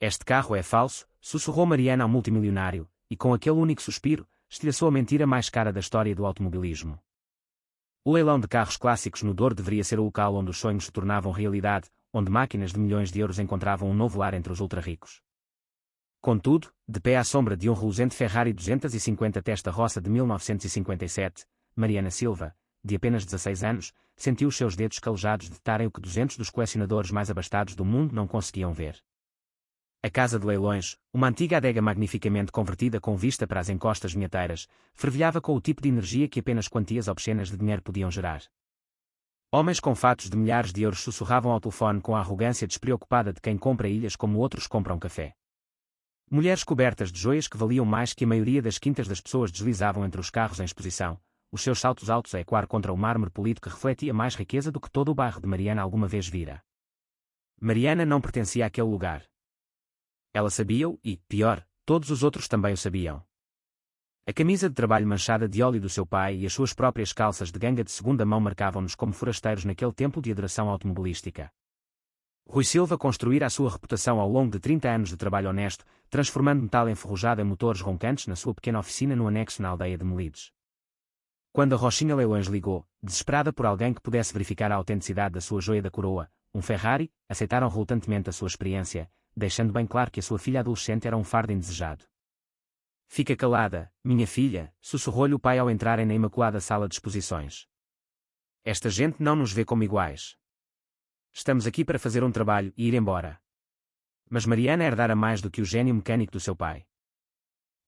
Este carro é falso, sussurrou Mariana ao multimilionário, e com aquele único suspiro, estilhaçou a mentira mais cara da história do automobilismo. O leilão de carros clássicos no Douro deveria ser o local onde os sonhos se tornavam realidade, onde máquinas de milhões de euros encontravam um novo lar entre os ultra-ricos. Contudo, de pé à sombra de um reluzente Ferrari 250 testa-roça de 1957, Mariana Silva, de apenas 16 anos, sentiu os seus dedos calejados de detarem o que 200 dos colecionadores mais abastados do mundo não conseguiam ver. A casa de leilões, uma antiga adega magnificamente convertida com vista para as encostas vinheteiras, fervilhava com o tipo de energia que apenas quantias obscenas de dinheiro podiam gerar. Homens com fatos de milhares de euros sussurravam ao telefone com a arrogância despreocupada de quem compra ilhas como outros compram café. Mulheres cobertas de joias que valiam mais que a maioria das quintas das pessoas deslizavam entre os carros em exposição, os seus saltos altos a ecoar contra o mármore polido que refletia mais riqueza do que todo o bairro de Mariana alguma vez vira. Mariana não pertencia àquele lugar. Ela sabia-o e, pior, todos os outros também o sabiam. A camisa de trabalho manchada de óleo do seu pai e as suas próprias calças de ganga de segunda mão marcavam-nos como forasteiros naquele templo de adoração automobilística. Rui Silva construíra a sua reputação ao longo de 30 anos de trabalho honesto, transformando metal enferrujado em motores roncantes na sua pequena oficina no anexo na aldeia de Melides. Quando a Rochinha Leilões ligou, desesperada por alguém que pudesse verificar a autenticidade da sua joia da coroa, um Ferrari, aceitaram relutantemente a sua experiência, deixando bem claro que a sua filha adolescente era um fardo indesejado. Fica calada, minha filha, sussurrou-lhe o pai ao entrarem na imaculada sala de exposições. Esta gente não nos vê como iguais. Estamos aqui para fazer um trabalho e ir embora. Mas Mariana herdara mais do que o gênio mecânico do seu pai.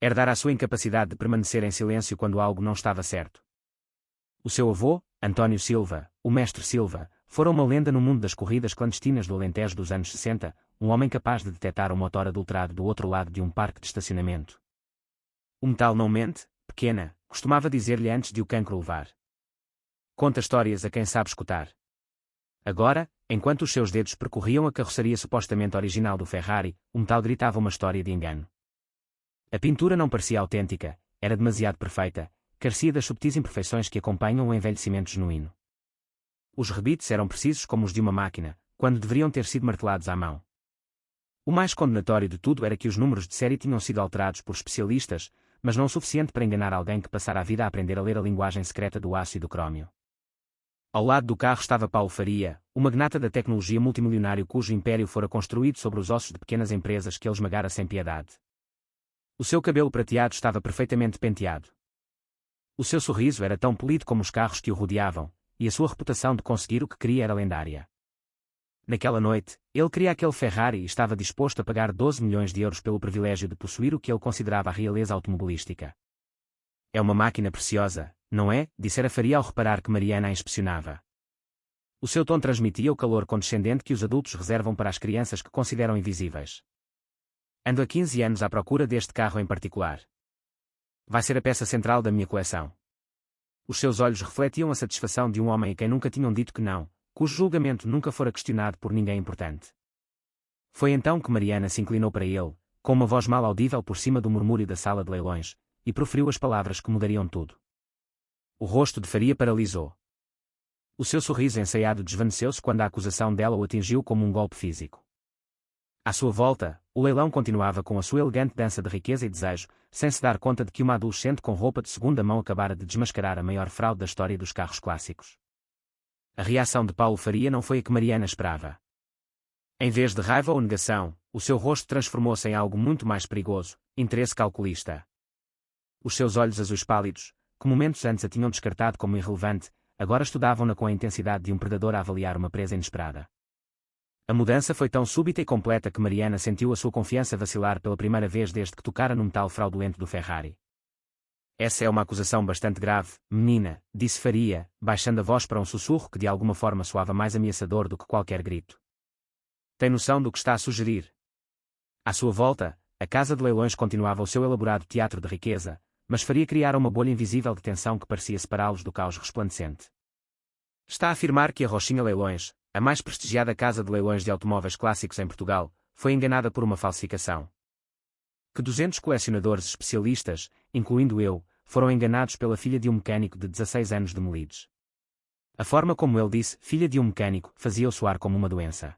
Herdara a sua incapacidade de permanecer em silêncio quando algo não estava certo. O seu avô, António Silva, o mestre Silva, fora uma lenda no mundo das corridas clandestinas do Alentejo dos anos 60, um homem capaz de detectar um motor adulterado do outro lado de um parque de estacionamento. O metal não mente, pequena, costumava dizer-lhe antes de o cancro levar. Conta histórias a quem sabe escutar. Agora, enquanto os seus dedos percorriam a carroceria supostamente original do Ferrari, o metal gritava uma história de engano. A pintura não parecia autêntica, era demasiado perfeita, carecia das subtis imperfeições que acompanham o envelhecimento genuíno. Os rebites eram precisos como os de uma máquina, quando deveriam ter sido martelados à mão. O mais condenatório de tudo era que os números de série tinham sido alterados por especialistas, mas não o suficiente para enganar alguém que passara a vida a aprender a ler a linguagem secreta do aço e do crômio. Ao lado do carro estava Paulo Faria, o magnata da tecnologia multimilionário cujo império fora construído sobre os ossos de pequenas empresas que ele esmagara sem piedade. O seu cabelo prateado estava perfeitamente penteado. O seu sorriso era tão polido como os carros que o rodeavam, e a sua reputação de conseguir o que queria era lendária. Naquela noite, ele queria aquele Ferrari e estava disposto a pagar 12 milhões de euros pelo privilégio de possuir o que ele considerava a realeza automobilística. É uma máquina preciosa, não é? Dissera Faria ao reparar que Mariana a inspecionava. O seu tom transmitia o calor condescendente que os adultos reservam para as crianças que consideram invisíveis. Ando há 15 anos à procura deste carro em particular. Vai ser a peça central da minha coleção. Os seus olhos refletiam a satisfação de um homem a quem nunca tinham dito que não, cujo julgamento nunca fora questionado por ninguém importante. Foi então que Mariana se inclinou para ele, com uma voz mal audível por cima do murmúrio da sala de leilões, e proferiu as palavras que mudariam tudo. O rosto de Faria paralisou. O seu sorriso ensaiado desvaneceu-se quando a acusação dela o atingiu como um golpe físico. À sua volta, o leilão continuava com a sua elegante dança de riqueza e desejo, sem se dar conta de que uma adolescente com roupa de segunda mão acabara de desmascarar a maior fraude da história dos carros clássicos. A reação de Paulo Faria não foi a que Mariana esperava. Em vez de raiva ou negação, o seu rosto transformou-se em algo muito mais perigoso, interesse calculista. Os seus olhos azuis pálidos, que momentos antes a tinham descartado como irrelevante, agora estudavam-na com a intensidade de um predador a avaliar uma presa inesperada. A mudança foi tão súbita e completa que Mariana sentiu a sua confiança vacilar pela primeira vez desde que tocara no metal fraudulento do Ferrari. Essa é uma acusação bastante grave, menina, disse Faria, baixando a voz para um sussurro que de alguma forma soava mais ameaçador do que qualquer grito. Tem noção do que está a sugerir? À sua volta, a casa de leilões continuava o seu elaborado teatro de riqueza, mas Faria criara uma bolha invisível de tensão que parecia separá-los do caos resplandecente. Está a afirmar que a Rochinha Leilões, a mais prestigiada casa de leilões de automóveis clássicos em Portugal, foi enganada por uma falsificação. Que 200 colecionadores especialistas, incluindo eu, foram enganados pela filha de um mecânico de 16 anos de Melides. A forma como ele disse, filha de um mecânico, fazia-o soar como uma doença.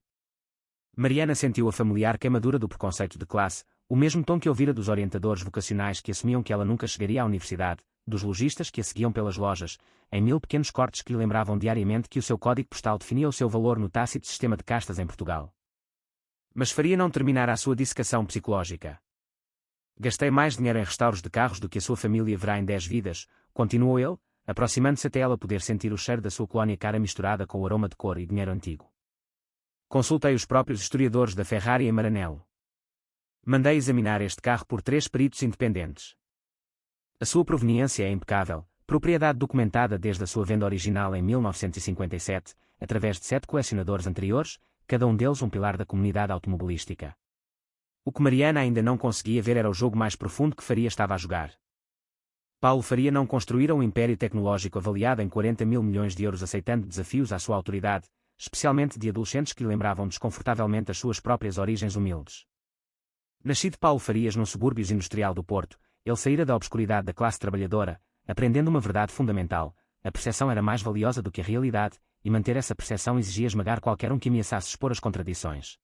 Mariana sentiu a familiar queimadura do preconceito de classe, o mesmo tom que ouvira dos orientadores vocacionais que assumiam que ela nunca chegaria à universidade, dos lojistas que a seguiam pelas lojas, em 1000 pequenos cortes que lhe lembravam diariamente que o seu código postal definia o seu valor no tácito sistema de castas em Portugal. Mas Faria não terminara a sua dissecação psicológica. Gastei mais dinheiro em restauros de carros do que a sua família verá em 10 vidas, continuou ele, aproximando-se até ela poder sentir o cheiro da sua colónia cara misturada com o aroma de cor e dinheiro antigo. Consultei os próprios historiadores da Ferrari em Maranello. Mandei examinar este carro por 3 peritos independentes. A sua proveniência é impecável, propriedade documentada desde a sua venda original em 1957, através de 7 colecionadores anteriores, cada um deles um pilar da comunidade automobilística. O que Mariana ainda não conseguia ver era o jogo mais profundo que Faria estava a jogar. Paulo Faria não construíra um império tecnológico avaliado em 40 mil milhões de euros aceitando desafios à sua autoridade, especialmente de adolescentes que lhe lembravam desconfortavelmente as suas próprias origens humildes. Nascido Paulo Farias num subúrbio industrial do Porto, ele saíra da obscuridade da classe trabalhadora, aprendendo uma verdade fundamental: a percepção era mais valiosa do que a realidade, e manter essa percepção exigia esmagar qualquer um que ameaçasse expor as contradições.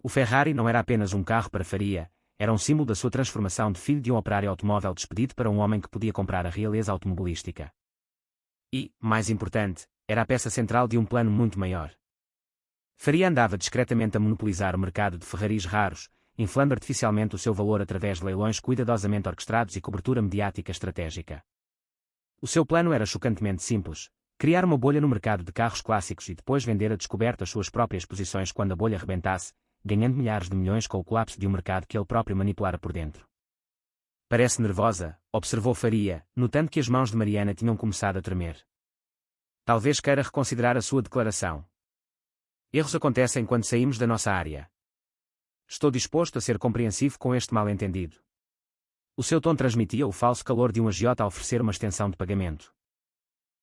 O Ferrari não era apenas um carro para Faria, era um símbolo da sua transformação de filho de um operário automóvel despedido para um homem que podia comprar a realeza automobilística. E, mais importante, era a peça central de um plano muito maior. Faria andava discretamente a monopolizar o mercado de Ferraris raros, inflando artificialmente o seu valor através de leilões cuidadosamente orquestrados e cobertura mediática estratégica. O seu plano era chocantemente simples: criar uma bolha no mercado de carros clássicos e depois vender a descoberto as suas próprias posições quando a bolha rebentasse, ganhando milhares de milhões com o colapso de um mercado que ele próprio manipulara por dentro. Parece nervosa, observou Faria, notando que as mãos de Mariana tinham começado a tremer. Talvez queira reconsiderar a sua declaração. Erros acontecem quando saímos da nossa área. Estou disposto a ser compreensivo com este mal-entendido. O seu tom transmitia o falso calor de um agiota a oferecer uma extensão de pagamento.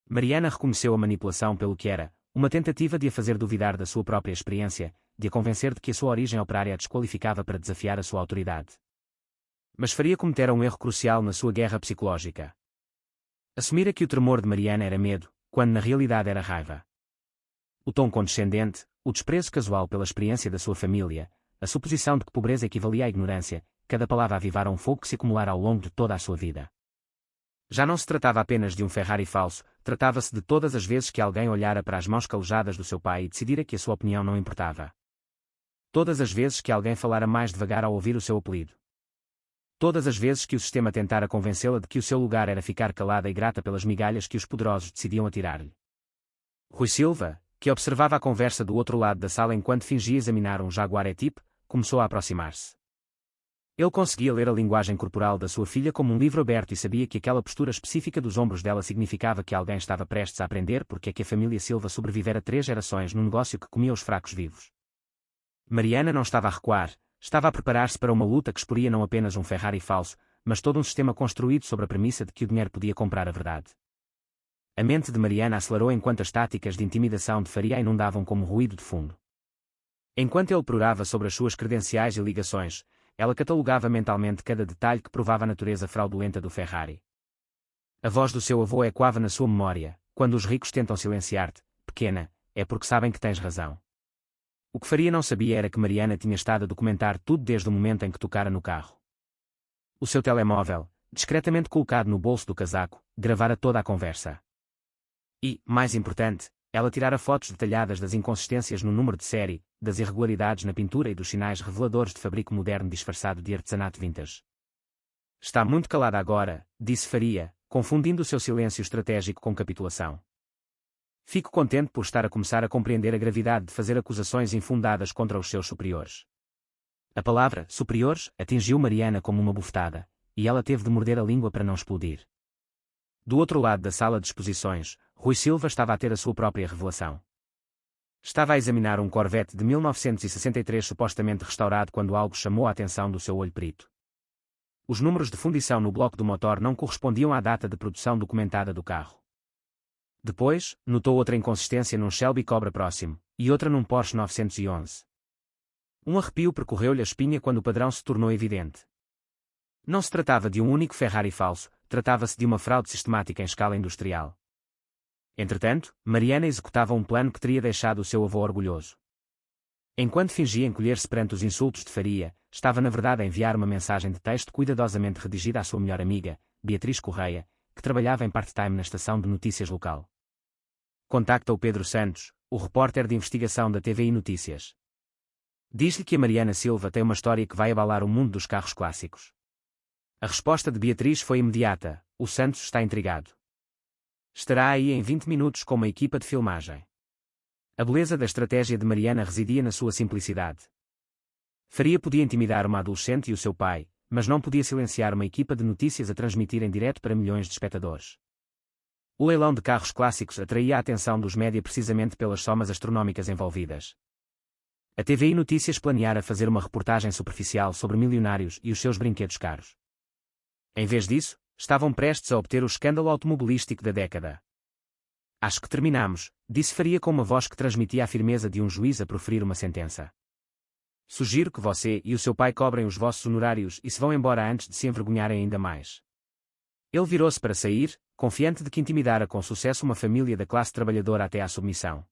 Mariana reconheceu a manipulação pelo que era, uma tentativa de a fazer duvidar da sua própria experiência, de a convencer de que a sua origem operária a desqualificava para desafiar a sua autoridade. Mas Faria cometera um erro crucial na sua guerra psicológica. Assumira que o tremor de Mariana era medo, quando na realidade era raiva. O tom condescendente, o desprezo casual pela experiência da sua família, a suposição de que pobreza equivalia à ignorância, cada palavra avivara um fogo que se acumulara ao longo de toda a sua vida. Já não se tratava apenas de um Ferrari falso, tratava-se de todas as vezes que alguém olhara para as mãos calejadas do seu pai e decidira que a sua opinião não importava. Todas as vezes que alguém falara mais devagar ao ouvir o seu apelido. Todas as vezes que o sistema tentara convencê-la de que o seu lugar era ficar calada e grata pelas migalhas que os poderosos decidiam atirar-lhe. Rui Silva, que observava a conversa do outro lado da sala enquanto fingia examinar um Jaguar E-Type, começou a aproximar-se. Ele conseguia ler a linguagem corporal da sua filha como um livro aberto e sabia que aquela postura específica dos ombros dela significava que alguém estava prestes a aprender porque é que a família Silva sobrevivera 3 gerações num negócio que comia os fracos vivos. Mariana não estava a recuar, estava a preparar-se para uma luta que exporia não apenas um Ferrari falso, mas todo um sistema construído sobre a premissa de que o dinheiro podia comprar a verdade. A mente de Mariana acelerou enquanto as táticas de intimidação de Faria a inundavam como ruído de fundo. Enquanto ele perorava sobre as suas credenciais e ligações, ela catalogava mentalmente cada detalhe que provava a natureza fraudulenta do Ferrari. A voz do seu avô ecoava na sua memória: quando os ricos tentam silenciar-te, pequena, é porque sabem que tens razão. O que Faria não sabia era que Mariana tinha estado a documentar tudo desde o momento em que tocara no carro. O seu telemóvel, discretamente colocado no bolso do casaco, gravara toda a conversa. E, mais importante, ela tirara fotos detalhadas das inconsistências no número de série, das irregularidades na pintura e dos sinais reveladores de fabrico moderno disfarçado de artesanato vintage. Está muito calada agora, disse Faria, confundindo o seu silêncio estratégico com capitulação. Fico contente por estar a começar a compreender a gravidade de fazer acusações infundadas contra os seus superiores. A palavra superiores atingiu Mariana como uma bufetada, e ela teve de morder a língua para não explodir. Do outro lado da sala de exposições, Rui Silva estava a ter a sua própria revelação. Estava a examinar um Corvette de 1963 supostamente restaurado quando algo chamou a atenção do seu olho perito. Os números de fundição no bloco do motor não correspondiam à data de produção documentada do carro. Depois, notou outra inconsistência num Shelby Cobra próximo, e outra num Porsche 911. Um arrepio percorreu-lhe a espinha quando o padrão se tornou evidente. Não se tratava de um único Ferrari falso, tratava-se de uma fraude sistemática em escala industrial. Entretanto, Mariana executava um plano que teria deixado o seu avô orgulhoso. Enquanto fingia encolher-se perante os insultos de Faria, estava na verdade a enviar uma mensagem de texto cuidadosamente redigida à sua melhor amiga, Beatriz Correia, que trabalhava em part-time na estação de notícias local. Contacta o Pedro Santos, o repórter de investigação da TVI Notícias. Diz-lhe que a Mariana Silva tem uma história que vai abalar o mundo dos carros clássicos. A resposta de Beatriz foi imediata: o Santos está intrigado. Estará aí em 20 minutos com uma equipa de filmagem. A beleza da estratégia de Mariana residia na sua simplicidade. Faria podia intimidar uma adolescente e o seu pai, mas não podia silenciar uma equipa de notícias a transmitir em direto para milhões de espectadores. O leilão de carros clássicos atraía a atenção dos média precisamente pelas somas astronómicas envolvidas. A TVI Notícias planeara fazer uma reportagem superficial sobre milionários e os seus brinquedos caros. Em vez disso, estavam prestes a obter o escândalo automobilístico da década. Acho que terminamos, disse Faria com uma voz que transmitia a firmeza de um juiz a proferir uma sentença. Sugiro que você e o seu pai cobrem os vossos honorários e se vão embora antes de se envergonharem ainda mais. Ele virou-se para sair, confiante de que intimidara com sucesso uma família da classe trabalhadora até à submissão.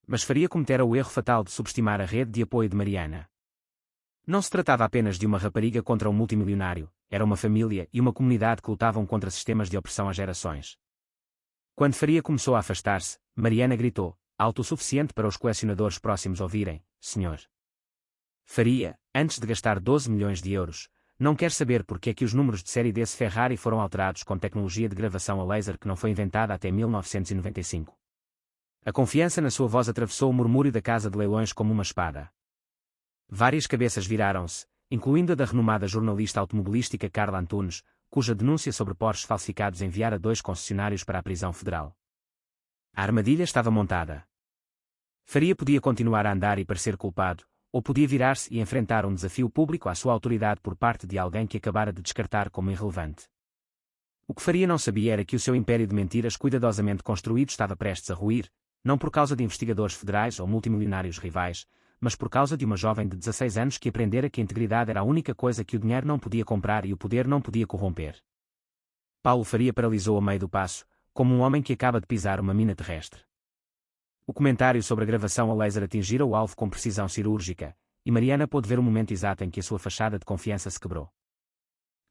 Mas Faria cometera o erro fatal de subestimar a rede de apoio de Mariana. Não se tratava apenas de uma rapariga contra um multimilionário, era uma família e uma comunidade que lutavam contra sistemas de opressão há gerações. Quando Faria começou a afastar-se, Mariana gritou, alto o suficiente para os colecionadores próximos ouvirem: Senhor Faria, antes de gastar 12 milhões de euros, não quer saber porque é que os números de série desse Ferrari foram alterados com tecnologia de gravação a laser que não foi inventada até 1995. A confiança na sua voz atravessou o murmúrio da casa de leilões como uma espada. Várias cabeças viraram-se, incluindo a da renomada jornalista automobilística Carla Antunes, cuja denúncia sobre Porsches falsificados enviara 2 concessionários para a prisão federal. A armadilha estava montada. Faria podia continuar a andar e parecer culpado, ou podia virar-se e enfrentar um desafio público à sua autoridade por parte de alguém que acabara de descartar como irrelevante. O que Faria não sabia era que o seu império de mentiras cuidadosamente construído estava prestes a ruir, não por causa de investigadores federais ou multimilionários rivais, mas por causa de uma jovem de 16 anos que aprendera que a integridade era a única coisa que o dinheiro não podia comprar e o poder não podia corromper. Paulo Faria paralisou a meio do passo, como um homem que acaba de pisar uma mina terrestre. O comentário sobre a gravação a laser atingira o alvo com precisão cirúrgica, e Mariana pôde ver o momento exato em que a sua fachada de confiança se quebrou.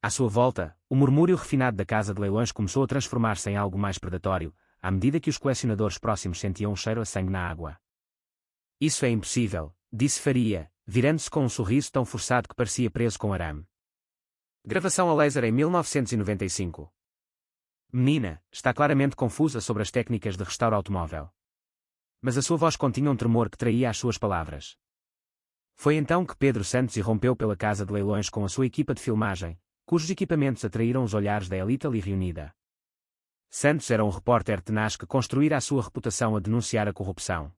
À sua volta, o murmúrio refinado da casa de leilões começou a transformar-se em algo mais predatório, à medida que os colecionadores próximos sentiam um cheiro a sangue na água. Isso é impossível, disse Faria, virando-se com um sorriso tão forçado que parecia preso com arame. Gravação a laser em 1995. Menina, está claramente confusa sobre as técnicas de restauro automóvel. Mas a sua voz continha um tremor que traía as suas palavras. Foi então que Pedro Santos irrompeu pela casa de leilões com a sua equipa de filmagem, cujos equipamentos atraíram os olhares da elite ali reunida. Santos era um repórter tenaz que construíra a sua reputação a denunciar a corrupção.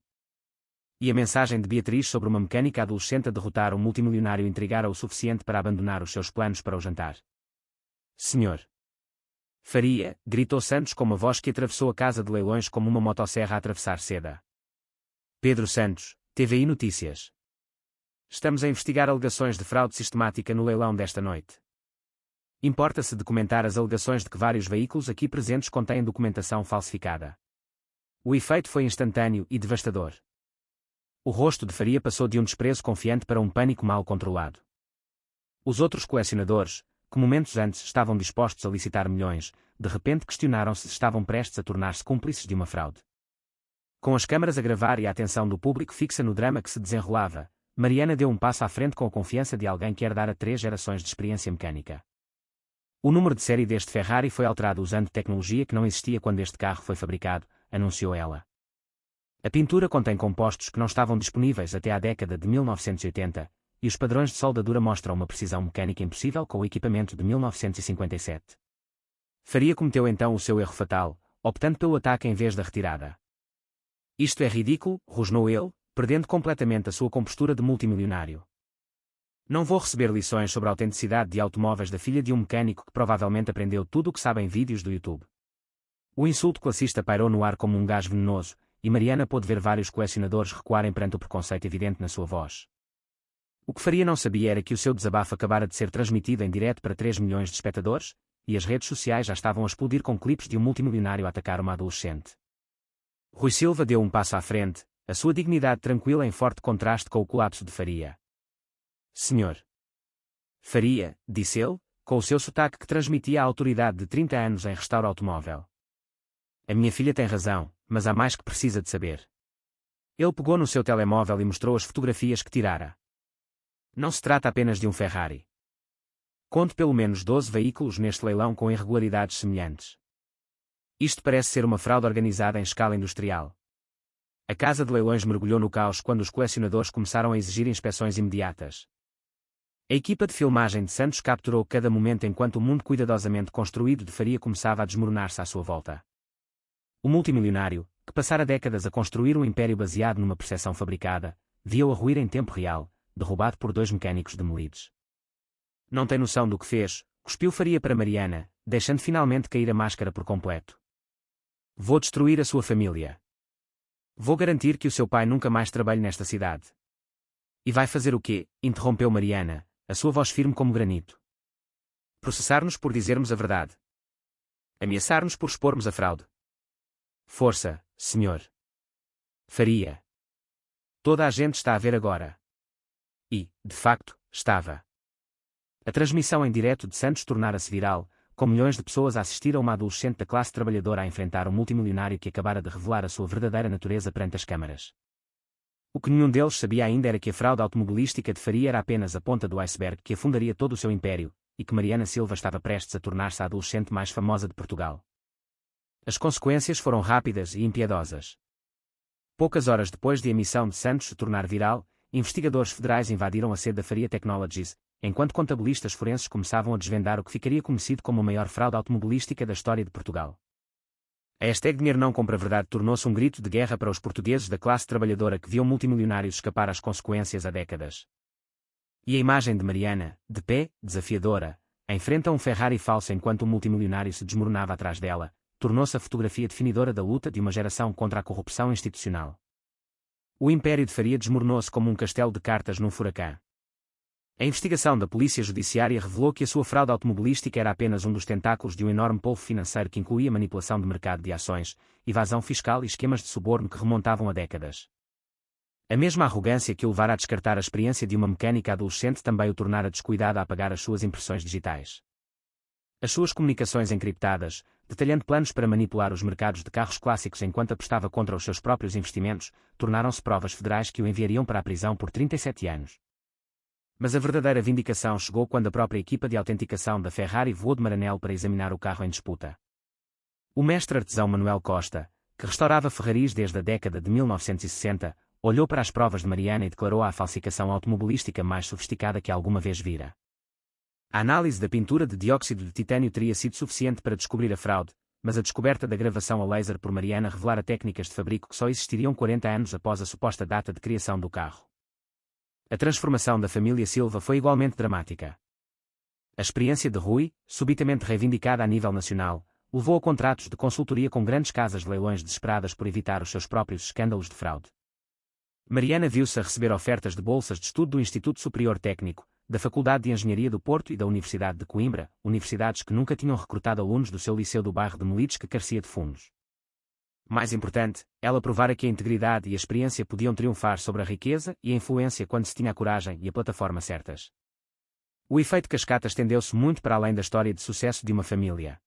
E a mensagem de Beatriz sobre uma mecânica adolescente a derrotar um multimilionário intrigara o suficiente para abandonar os seus planos para o jantar. Senhor Faria, gritou Santos com uma voz que atravessou a casa de leilões como uma motosserra a atravessar seda. Pedro Santos, TVI Notícias. Estamos a investigar alegações de fraude sistemática no leilão desta noite. Importa-se de comentar as alegações de que vários veículos aqui presentes contêm documentação falsificada. O efeito foi instantâneo e devastador. O rosto de Faria passou de um desprezo confiante para um pânico mal controlado. Os outros colecionadores, que momentos antes estavam dispostos a licitar milhões, de repente questionaram-se se estavam prestes a tornar-se cúmplices de uma fraude. Com as câmaras a gravar e a atenção do público fixa no drama que se desenrolava, Mariana deu um passo à frente com a confiança de alguém que herdara 3 gerações de experiência mecânica. O número de série deste Ferrari foi alterado usando tecnologia que não existia quando este carro foi fabricado, anunciou ela. A pintura contém compostos que não estavam disponíveis até à década de 1980, e os padrões de soldadura mostram uma precisão mecânica impossível com o equipamento de 1957. Faria cometeu então o seu erro fatal, optando pelo ataque em vez da retirada. Isto é ridículo, rosnou ele, perdendo completamente a sua compostura de multimilionário. Não vou receber lições sobre a autenticidade de automóveis da filha de um mecânico que provavelmente aprendeu tudo o que sabe em vídeos do YouTube. O insulto classista pairou no ar como um gás venenoso, e Mariana pôde ver vários colecionadores recuarem perante o preconceito evidente na sua voz. O que Faria não sabia era que o seu desabafo acabara de ser transmitido em direto para 3 milhões de espectadores, e as redes sociais já estavam a explodir com clipes de um multimilionário a atacar uma adolescente. Rui Silva deu um passo à frente, a sua dignidade tranquila em forte contraste com o colapso de Faria. Senhor Faria, disse ele, com o seu sotaque que transmitia a autoridade de 30 anos em restauro automóvel. A minha filha tem razão, mas há mais que precisa de saber. Ele pegou no seu telemóvel e mostrou as fotografias que tirara. Não se trata apenas de um Ferrari. Conto pelo menos 12 veículos neste leilão com irregularidades semelhantes. Isto parece ser uma fraude organizada em escala industrial. A casa de leilões mergulhou no caos quando os colecionadores começaram a exigir inspeções imediatas. A equipa de filmagem de Santos capturou cada momento enquanto o mundo cuidadosamente construído de Faria começava a desmoronar-se à sua volta. O multimilionário, que passara décadas a construir um império baseado numa percepção fabricada, via-o a ruir em tempo real, derrubado por dois mecânicos demolidos. Não tem noção do que fez, cuspiu Faria para Mariana, deixando finalmente cair a máscara por completo. Vou destruir a sua família. Vou garantir que o seu pai nunca mais trabalhe nesta cidade. E vai fazer o quê? Interrompeu Mariana, a sua voz firme como granito. Processar-nos por dizermos a verdade. Ameaçar-nos por expormos a fraude. Força, senhor Faria. Toda a gente está a ver agora. E, de facto, estava. A transmissão em direto de Santos tornara-se viral, com milhões de pessoas a assistir a uma adolescente da classe trabalhadora a enfrentar um multimilionário que acabara de revelar a sua verdadeira natureza perante as câmaras. O que nenhum deles sabia ainda era que a fraude automobilística de Faria era apenas a ponta do iceberg que afundaria todo o seu império, e que Mariana Silva estava prestes a tornar-se a adolescente mais famosa de Portugal. As consequências foram rápidas e impiedosas. Poucas horas depois de a emissão de Santos se tornar viral, investigadores federais invadiram a sede da Faria Technologies, enquanto contabilistas forenses começavam a desvendar o que ficaria conhecido como a maior fraude automobilística da história de Portugal. A hashtag Dinheiro Não Compra Verdade tornou-se um grito de guerra para os portugueses da classe trabalhadora que viam multimilionários escapar às consequências há décadas. E a imagem de Mariana, de pé, desafiadora, em frente a um Ferrari falso enquanto um multimilionário se desmoronava atrás dela, tornou-se a fotografia definidora da luta de uma geração contra a corrupção institucional. O império de Faria desmoronou-se como um castelo de cartas num furacão. A investigação da Polícia Judiciária revelou que a sua fraude automobilística era apenas um dos tentáculos de um enorme polvo financeiro que incluía manipulação de mercado de ações, evasão fiscal e esquemas de suborno que remontavam a décadas. A mesma arrogância que o levara a descartar a experiência de uma mecânica adolescente também o tornara descuidado a apagar as suas impressões digitais. As suas comunicações encriptadas, detalhando planos para manipular os mercados de carros clássicos enquanto apostava contra os seus próprios investimentos, tornaram-se provas federais que o enviariam para a prisão por 37 anos. Mas a verdadeira vindicação chegou quando a própria equipa de autenticação da Ferrari voou de Maranello para examinar o carro em disputa. O mestre artesão Manuel Costa, que restaurava Ferraris desde a década de 1960, olhou para as provas de Mariana e declarou a falsificação automobilística mais sofisticada que alguma vez vira. A análise da pintura de dióxido de titânio teria sido suficiente para descobrir a fraude, mas a descoberta da gravação a laser por Mariana revelara técnicas de fabrico que só existiriam 40 anos após a suposta data de criação do carro. A transformação da família Silva foi igualmente dramática. A experiência de Rui, subitamente reivindicada a nível nacional, levou a contratos de consultoria com grandes casas de leilões desesperadas por evitar os seus próprios escândalos de fraude. Mariana viu-se a receber ofertas de bolsas de estudo do Instituto Superior Técnico, da Faculdade de Engenharia do Porto e da Universidade de Coimbra, universidades que nunca tinham recrutado alunos do seu liceu do bairro de Melides que carecia de fundos. Mais importante, ela provara que a integridade e a experiência podiam triunfar sobre a riqueza e a influência quando se tinha a coragem e a plataforma certas. O efeito cascata estendeu-se muito para além da história de sucesso de uma família.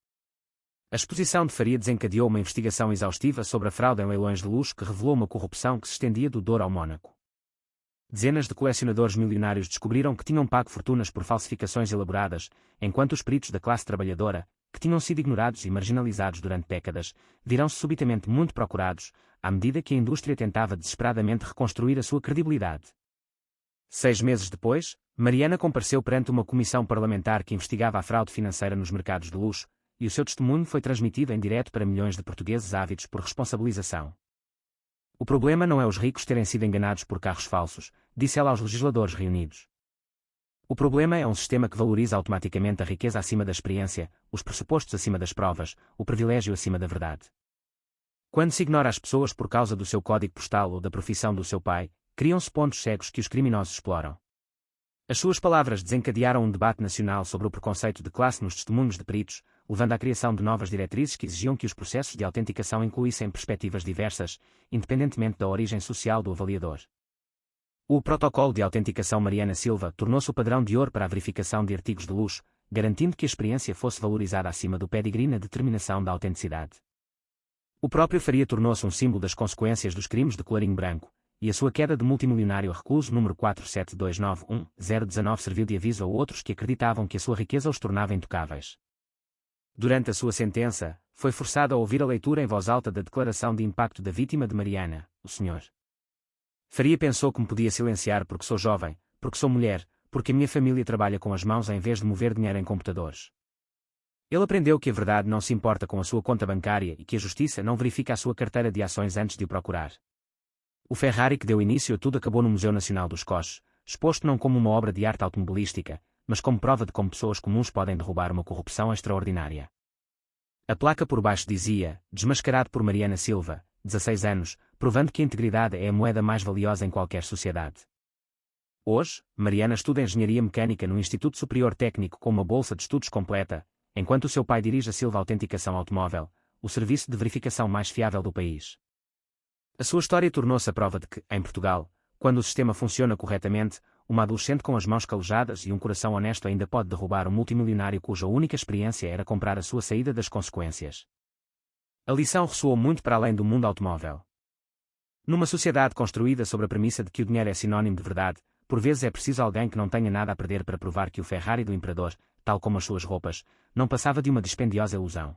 A exposição de Faria desencadeou uma investigação exaustiva sobre a fraude em leilões de luxo que revelou uma corrupção que se estendia do Douro ao Mónaco. Dezenas de colecionadores milionários descobriram que tinham pago fortunas por falsificações elaboradas, enquanto os peritos da classe trabalhadora, que tinham sido ignorados e marginalizados durante décadas, viram-se subitamente muito procurados, à medida que a indústria tentava desesperadamente reconstruir a sua credibilidade. 6 meses depois, Mariana compareceu perante uma comissão parlamentar que investigava a fraude financeira nos mercados de luxo, e o seu testemunho foi transmitido em direto para milhões de portugueses ávidos por responsabilização. O problema não é os ricos terem sido enganados por carros falsos, disse ela aos legisladores reunidos. O problema é um sistema que valoriza automaticamente a riqueza acima da experiência, os pressupostos acima das provas, o privilégio acima da verdade. Quando se ignora as pessoas por causa do seu código postal ou da profissão do seu pai, criam-se pontos cegos que os criminosos exploram. As suas palavras desencadearam um debate nacional sobre o preconceito de classe nos testemunhos de peritos, levando à criação de novas diretrizes que exigiam que os processos de autenticação incluíssem perspectivas diversas, independentemente da origem social do avaliador. O protocolo de autenticação Mariana Silva tornou-se o padrão de ouro para a verificação de artigos de luxo, garantindo que a experiência fosse valorizada acima do pedigree na determinação da autenticidade. O próprio Faria tornou-se um símbolo das consequências dos crimes de colarinho branco, e a sua queda de multimilionário recluso número 47291-019 serviu de aviso a outros que acreditavam que a sua riqueza os tornava intocáveis. Durante a sua sentença, foi forçado a ouvir a leitura em voz alta da declaração de impacto da vítima de Mariana, o Sr. Faria pensou que me podia silenciar porque sou jovem, porque sou mulher, porque a minha família trabalha com as mãos em vez de mover dinheiro em computadores. Ele aprendeu que a verdade não se importa com a sua conta bancária e que a justiça não verifica a sua carteira de ações antes de o procurar. O Ferrari que deu início a tudo acabou no Museu Nacional dos Coches, exposto não como uma obra de arte automobilística, mas como prova de como pessoas comuns podem derrubar uma corrupção extraordinária. A placa por baixo dizia, desmascarado por Mariana Silva, 16 anos, provando que a integridade é a moeda mais valiosa em qualquer sociedade. Hoje, Mariana estuda engenharia mecânica no Instituto Superior Técnico com uma bolsa de estudos completa, enquanto o seu pai dirige a Silva Autenticação Automóvel, o serviço de verificação mais fiável do país. A sua história tornou-se a prova de que, em Portugal, quando o sistema funciona corretamente, uma adolescente com as mãos calejadas e um coração honesto ainda pode derrubar um multimilionário cuja única experiência era comprar a sua saída das consequências. A lição ressoou muito para além do mundo automóvel. Numa sociedade construída sobre a premissa de que o dinheiro é sinónimo de verdade, por vezes é preciso alguém que não tenha nada a perder para provar que o Ferrari do imperador, tal como as suas roupas, não passava de uma dispendiosa ilusão.